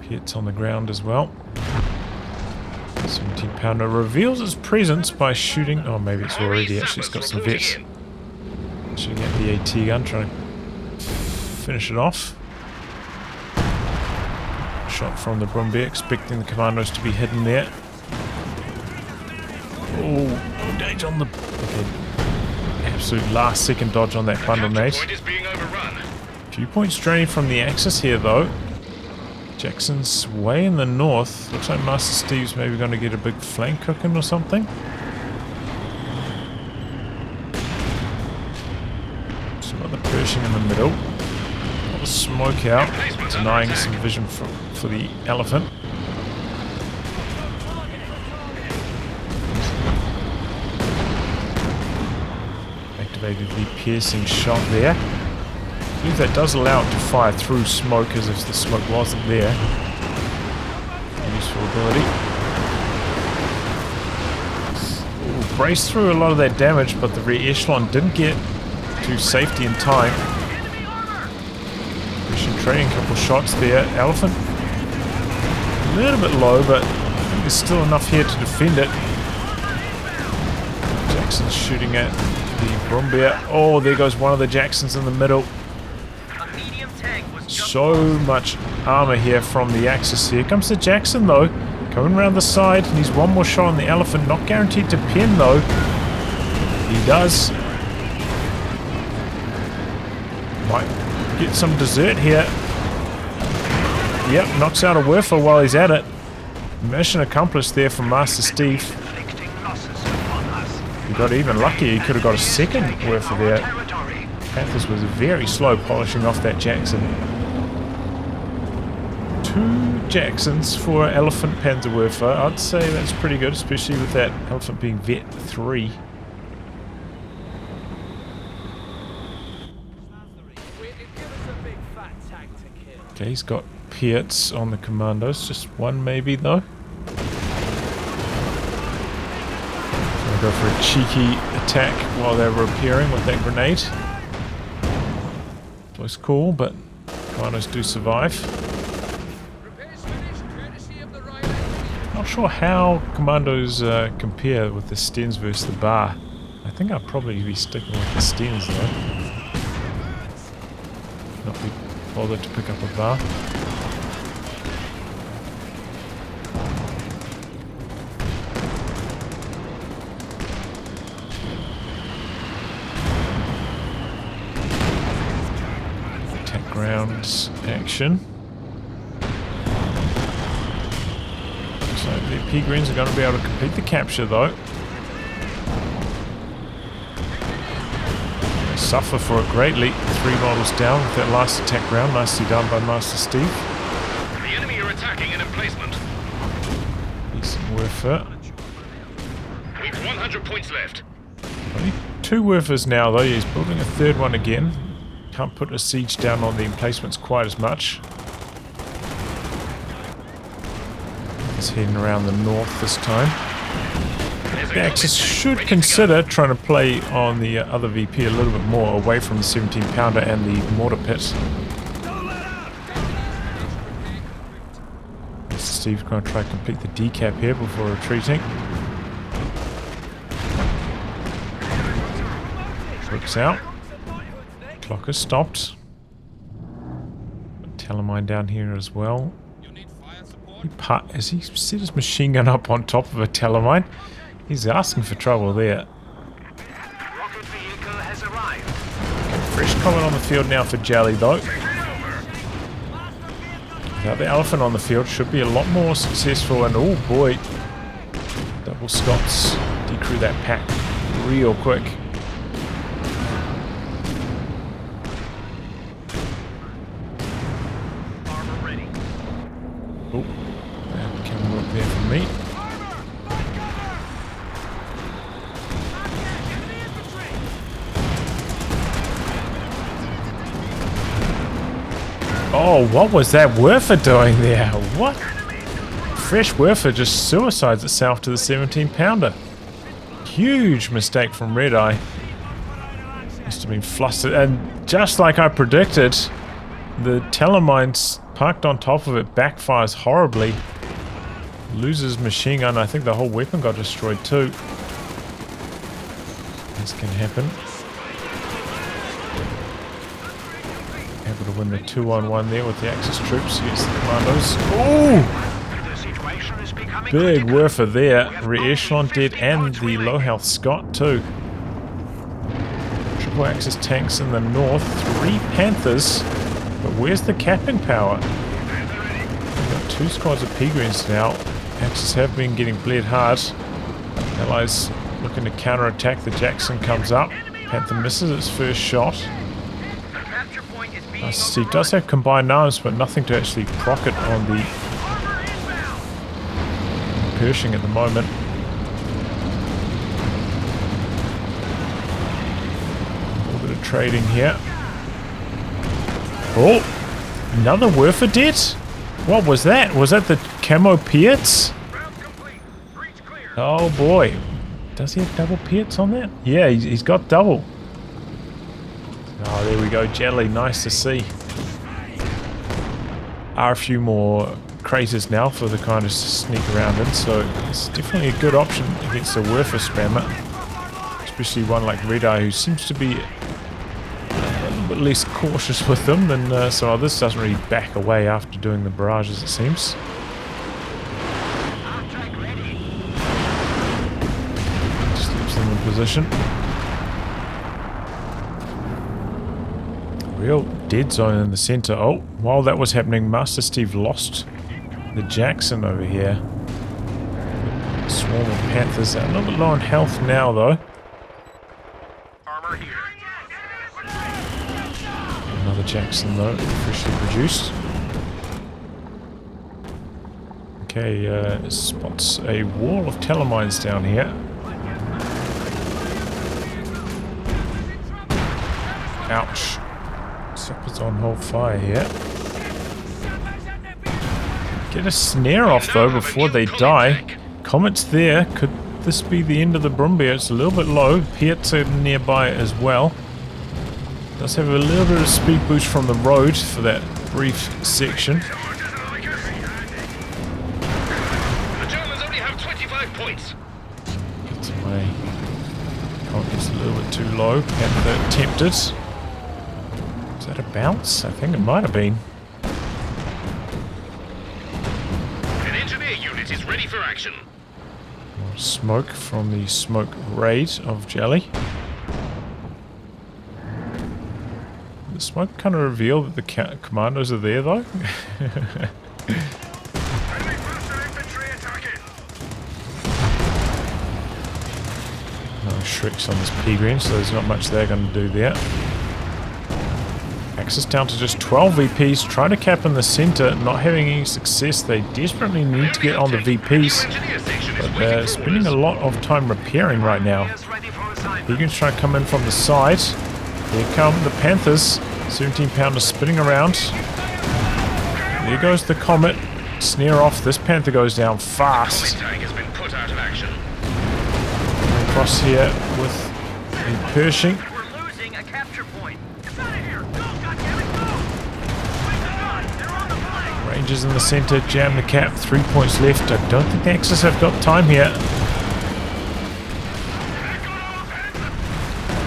Hits on the ground as well. 17 pounder reveals its presence by shooting. Oh, maybe it's already actually. It's got some vets. Shooting at the AT gun, trying to finish it off. Shot from the Brombeer, expecting the commandos to be hidden there. Oh, dodge on the. Okay. Absolute last second dodge on that bundle mate. Few points draining from the Axis here though. Jackson's way in the north. Looks like MasterSteve's maybe going to get a big flank cooking or something. Some other Pershing in the middle. Got the smoke out, denying some vision for the elephant. Activated the piercing shot there. I believe that does allow it to fire through smoke as if the smoke wasn't there. Useful ability. Ooh, braced through a lot of that damage, but the re-echelon didn't get to safety in time. Russian trading, a couple shots there. Elephant a little bit low, but I think there's still enough here to defend it. Jackson's shooting at the Brombeer. Oh, there goes one of the Jacksons in the middle. So much armor here from the Axis. Here comes the Jackson though, coming around the side. Needs one more shot on the elephant. Not guaranteed to pin though. He does. Might get some dessert here. Yep, knocks out a Werfer while he's at it. Mission accomplished there from MasterSteve. He got even lucky. He could have got a second Werfer there. Panthers was very slow polishing off that Jackson. 2 Jacksons for Elephant Panzerwerfer. I'd say that's pretty good, especially with that Elephant being Vet 3. Okay, he's got Pierts on the Commandos. Just one maybe though. Gonna go for a cheeky attack while they're repairing with that grenade. Looks cool, but Commandos do survive. Not sure how Commandos compare with the Stens versus the Bar. I think I'll probably be sticking with the Stens though. Not be bothered to pick up a Bar. Attack grounds action. So the P-Greens are going to be able to complete the capture though. They suffer for it greatly. 3 models down with that last attack round. Nicely done by MasterSteve. The enemy are attacking an emplacement. Decent Werfer. We've 100 points left. Only 2 Werfers now though. He's building a third one again. Can't put a siege down on the emplacements quite as much. He's heading around the north this time. The Axis should consider trying to play on the other VP a little bit more away from the 17 pounder and the mortar pit. Steve's going to try to complete the decap here before retreating. Bricks out. Clock has stopped. Telemine down here as well. Has he set his machine gun up on top of a telemine? He's asking for trouble there. Rocket vehicle has arrived. Fresh comment on the field now for Jelly though. Now the elephant on the field should be a lot more successful, and oh boy, double Scots decrew that pack real quick. Armor ready. Oh, that camera up there for me. Oh, what was that Werfer doing there? What? Fresh Werfer just suicides itself to the 17-pounder. Huge mistake from RedEye. Must have been flustered. And just like I predicted, the telemine parked on top of it backfires horribly. Loses machine gun. I think the whole weapon got destroyed too. This can happen. Able to win the 2-on-1 there with the Axis troops against the Commandos. Ooh! The situation is becoming Big critical. Werfer there. Re-echelon dead and the low health Scot too. Triple Axis tanks in the north. 3 Panthers. But where's the capping power? We've got 2 squads of P-Greens now. Axis have been getting bled hard. Allies looking to counter-attack. The Jackson comes up. Panther misses its first shot. Capture point is being He does have combined arms, but nothing to actually proc it on the Pershing at the moment. A little bit of trading here. Oh! Another Werfer dead? What was that? Was that the camo Piets? Oh boy. Does he have double Piets on that? Yeah, he's got double. Oh, there we go, Jelly. Nice to see. Are a few more craters now for the kind of sneak around in, so it's definitely a good option against a Werfer spammer. Especially one like RedEye, who seems to be a little bit less cautious with them than some others. Doesn't really back away after doing the barrages, it seems. Slips them in position. Real dead zone in the center. Oh, while that was happening, MasterSteve lost the Jackson over here. Swarm of Panthers. A little bit low on health now, though. armor here. Another Jackson, though, freshly produced. Okay, spots a wall of telemines down here. Ouch. Supper's on hold fire here. Get a snare off though before they die. Comet's there. Could this be the end of the Brumbier? It's a little bit low. Piets are nearby as well. Does have a little bit of speed boost from the road for that brief section. The Germans only have 25 points. Gets away. Comet gets a little bit too low. Panther tempted. Is that a bounce? I think it might have been. An engineer unit is ready for action. More smoke from the smoke raid of Jelly. The smoke kind of revealed that the commandos are there though. No Shreks on this P-Green, so there's not much they're going to do there. Axis down to just 12 VPs, trying to cap in the center, not having any success. They desperately need to get on the VPs, but they're spending a lot of time repairing right now. P-Green's trying to come in from the side. Here come the Panthers. 17-pounder spinning around. There goes the Comet. Snare off. This Panther goes down fast. Tank has been put out of action. Across here with the Pershing. We're losing a capture point. Get out of here! Go, goddammit, go! They're on the flank! Rangers in the center. Jam the cap. 3 points left. I don't think the Axis have got time here.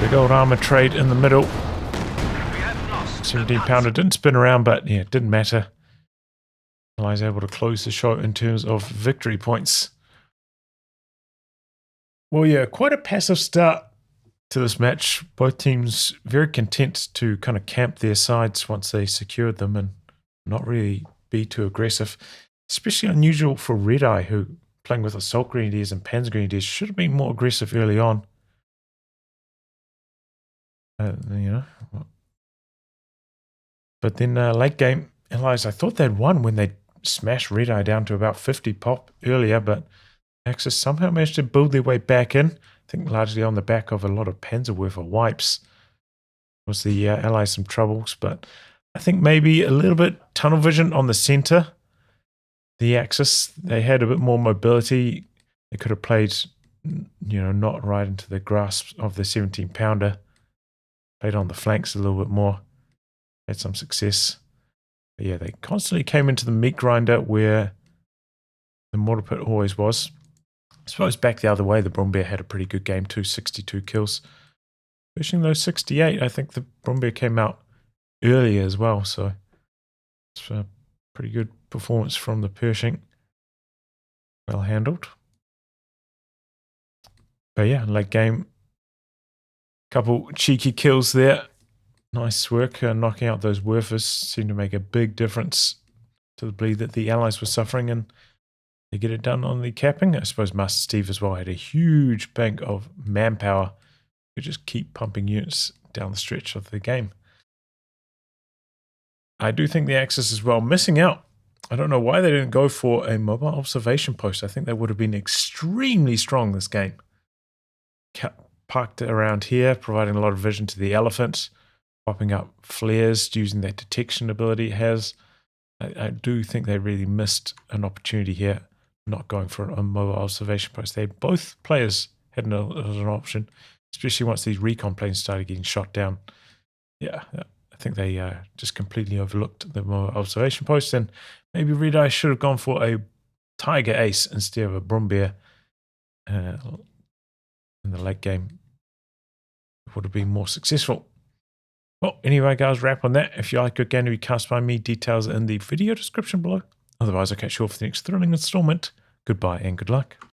Big old armor trade in the middle. We have lost 17 pounder didn't spin around, but yeah, it didn't matter. Allies able to close the show in terms of victory points. Well, yeah, quite a passive start to this match. Both teams very content to kind of camp their sides once they secured them and not really be too aggressive. Especially unusual for RedEye, who playing with Assault Grenadiers and Panzer Grenadiers should have been more aggressive early on. You know. But then late game, Allies, I thought they'd won when they smashed RedEye down to about 50 pop earlier, but Axis somehow managed to build their way back in. I think largely on the back of a lot of Panzerwerfer wipes. Was the Allies some troubles, but I think maybe a little bit tunnel vision on the center. The Axis, they had a bit more mobility. They could have played, you know, not right into the grasp of the 17 pounder. Played on the flanks a little bit more. Had some success. But yeah, they constantly came into the meat grinder where the mortar pit always was. I suppose back the other way, the Brumbeer had a pretty good game too, 62 kills. Pushing those 68, I think the Brumbeer came out earlier as well, so it's a pretty good performance from the Pershing. Well handled. But yeah, late game, couple cheeky kills there. Nice work knocking out those Werfers. Seemed to make a big difference to the bleed that the Allies were suffering, and they get it done on the capping. I suppose MasterSteve as well had a huge bank of manpower. Could just keep pumping units down the stretch of the game. I do think the Axis as well missing out. I don't know why they didn't go for a mobile observation post. I think they would have been extremely strong this game. Parked around here, providing a lot of vision to the Elephant, popping up flares using that detection ability it has. I do think they really missed an opportunity here, not going for a mobile observation post. Both players had an option, especially once these recon planes started getting shot down. Yeah, I think they just completely overlooked the mobile observation post, and maybe RedEye should have gone for a Tiger Ace instead of a Brumbeer in the late game. It would have been more successful. Well, anyway, guys, wrap on that. If you like good game to be cast by me, details in the video description below. Otherwise, I'll catch you all for the next thrilling installment. Goodbye and good luck.